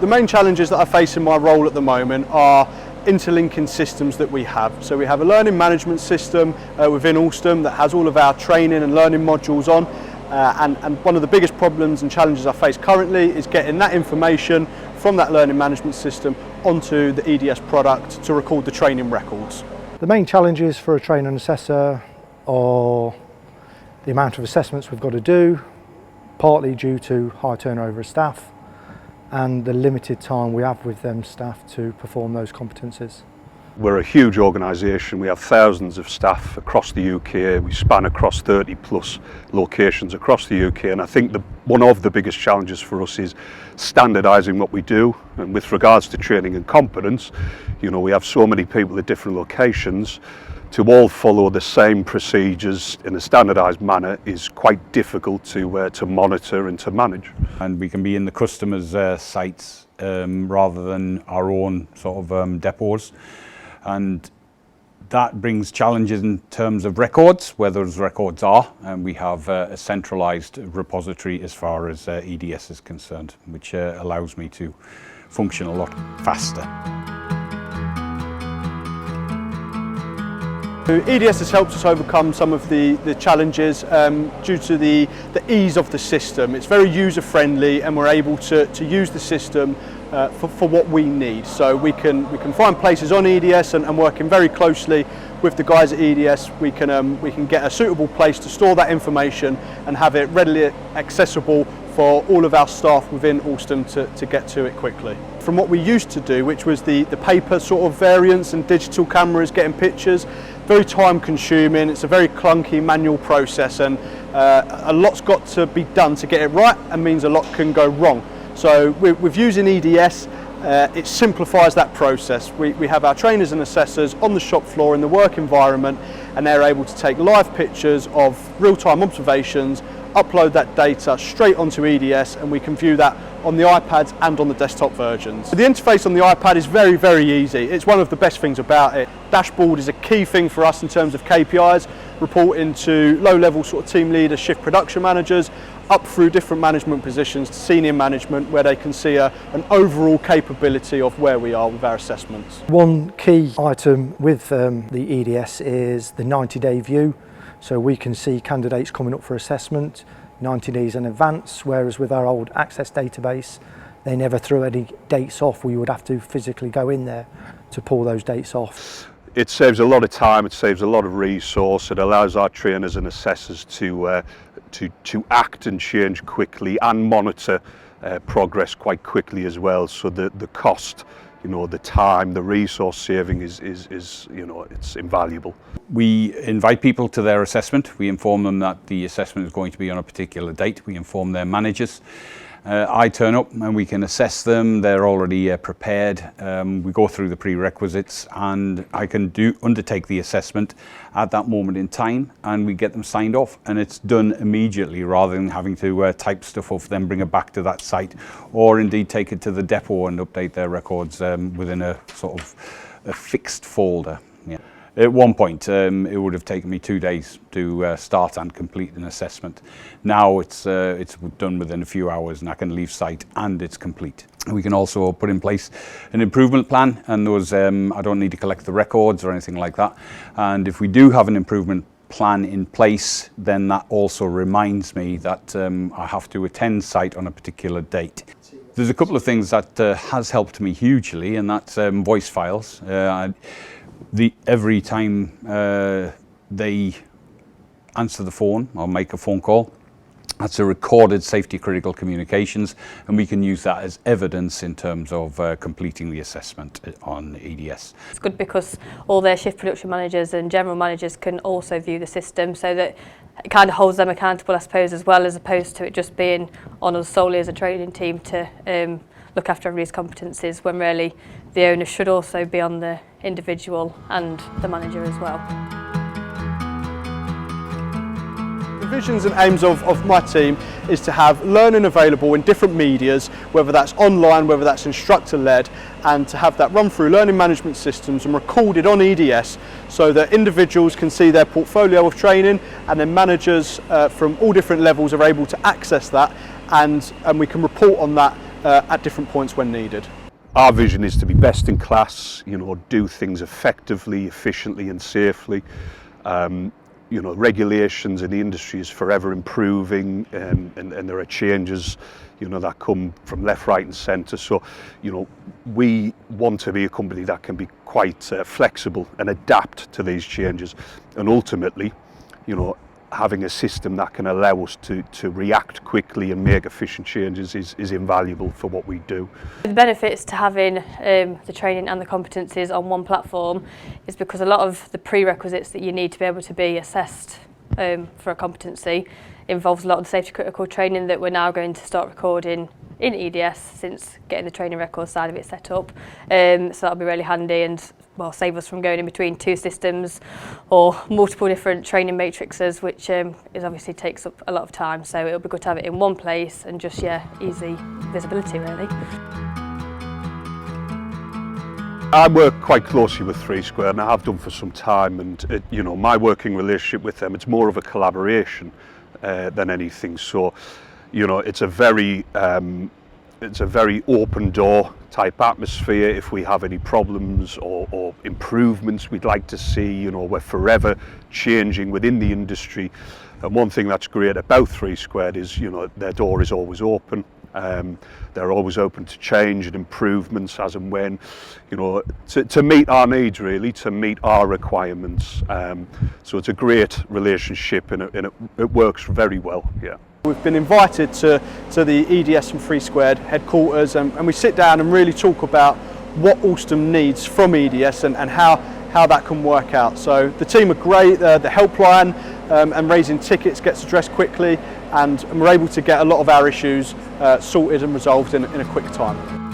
The main challenges that I face in my role at the moment are interlinking systems that we have. So we have a learning management system within Alstom that has all of our training and learning modules on, and one of the biggest problems and challenges I face currently is getting that information from that learning management system onto the EDS product to record the training records. The main challenges for a trainer and assessor are the amount of assessments we've got to do, partly due to high turnover of staff, and the limited time we have with them staff to perform those competencies. We're a huge organisation. We have thousands of staff across the UK. We span across 30 plus locations across the UK, and I think one of the biggest challenges for us is standardising what we do. And with regards to training and competence, you know, we have so many people at different locations. To all follow the same procedures in a standardised manner is quite difficult to monitor and to manage. And we can be in the customer's sites rather than our own sort of depots, and that brings challenges in terms of records, where those records are, and we have a centralised repository as far as EDS is concerned, which allows me to function a lot faster. EDS has helped us overcome some of the challenges due to the ease of the system. It's very user friendly, and we're able to use the system for what we need. So we can find places on EDS, and working very closely with the guys at EDS, we can get a suitable place to store that information and have it readily accessible for all of our staff within Alstom to get to it quickly. From what we used to do, which was the paper sort of variants and digital cameras getting pictures, very time consuming, it's a very clunky manual process, and a lot's got to be done to get it right, and means a lot can go wrong. So with using EDS, it simplifies that process. We have our trainers and assessors on the shop floor in the work environment, and they're able to take live pictures of real-time observations, upload that data straight onto EDS, and we can view that on the iPads and on the desktop versions. The interface on the iPad is very, very easy. It's one of the best things about it. Dashboard is a key thing for us in terms of KPIs, reporting to low-level sort of team leaders, shift production managers, up through different management positions to senior management, where they can see an overall capability of where we are with our assessments. One key item with the EDS is the 90-day view. So we can see candidates coming up for assessment 90 days in advance, whereas with our old Access database, they never threw any dates off. We would have to physically go in there to pull those dates off. It saves a lot of time, it saves a lot of resource, it allows our trainers and assessors to act and change quickly and monitor progress quite quickly as well, so the cost, you know, the time, the resource saving is you know, it's invaluable. We invite people to their assessment. We inform them that the assessment is going to be on a particular date. We inform their managers. I turn up and we can assess them. They're already prepared. We go through the prerequisites, and I can undertake the assessment at that moment in time, and we get them signed off, and it's done immediately rather than having to type stuff off, then bring it back to that site, or indeed take it to the depot and update their records within a sort of a fixed folder. Yeah. At one point, it would have taken me 2 days to start and complete an assessment. Now it's done within a few hours, and I can leave site and it's complete. We can also put in place an improvement plan, and those I don't need to collect the records or anything like that. And if we do have an improvement plan in place, then that also reminds me that I have to attend site on a particular date. There's a couple of things that has helped me hugely, and that's voice files. Every time they answer the phone or make a phone call, that's a recorded safety critical communications, and we can use that as evidence in terms of completing the assessment on EDS. It's good because all their shift production managers and general managers can also view the system, so that it kind of holds them accountable, I suppose, as well, as opposed to it just being on us solely as a training team to look after everybody's competencies, when really the owner should also be on the individual and the manager as well. The visions and aims of my team is to have learning available in different medias, whether that's online, whether that's instructor-led, and to have that run through learning management systems and recorded on EDS, so that individuals can see their portfolio of training, and then managers from all different levels are able to access that, and we can report on that at different points when needed. Our vision is to be best in class, do things effectively, efficiently and safely. Regulations in the industry is forever improving, and there are changes, that come from left, right and centre. So, we want to be a company that can be quite flexible and adapt to these changes. And ultimately, having a system that can allow us to react quickly and make efficient changes is invaluable for what we do. The benefits to having the training and the competencies on one platform is because a lot of the prerequisites that you need to be able to be assessed for a competency involves a lot of the safety critical training that we're now going to start recording in EDS since getting the training record side of it set up. So that'll be really handy and save us from going in between two systems or multiple different training matrices, which is obviously takes up a lot of time. So it'll be good to have it in one place and just easy visibility really. I work quite closely with 3 Square and I have done for some time, and my working relationship with them, it's more of a collaboration than anything. So it's a very open door type atmosphere. If we have any problems or improvements we'd like to see, we're forever changing within the industry. And one thing that's great about 3 Squared is, their door is always open. They're always open to change and improvements as and when, to meet our needs really, to meet our requirements. So it's a great relationship and it works very well, yeah. We've been invited to the EDS and 3 Squared headquarters, and we sit down and really talk about what Alstom needs from EDS and how that can work out. So the team are great, the helpline and raising tickets gets addressed quickly, and we're able to get a lot of our issues sorted and resolved in a quick time.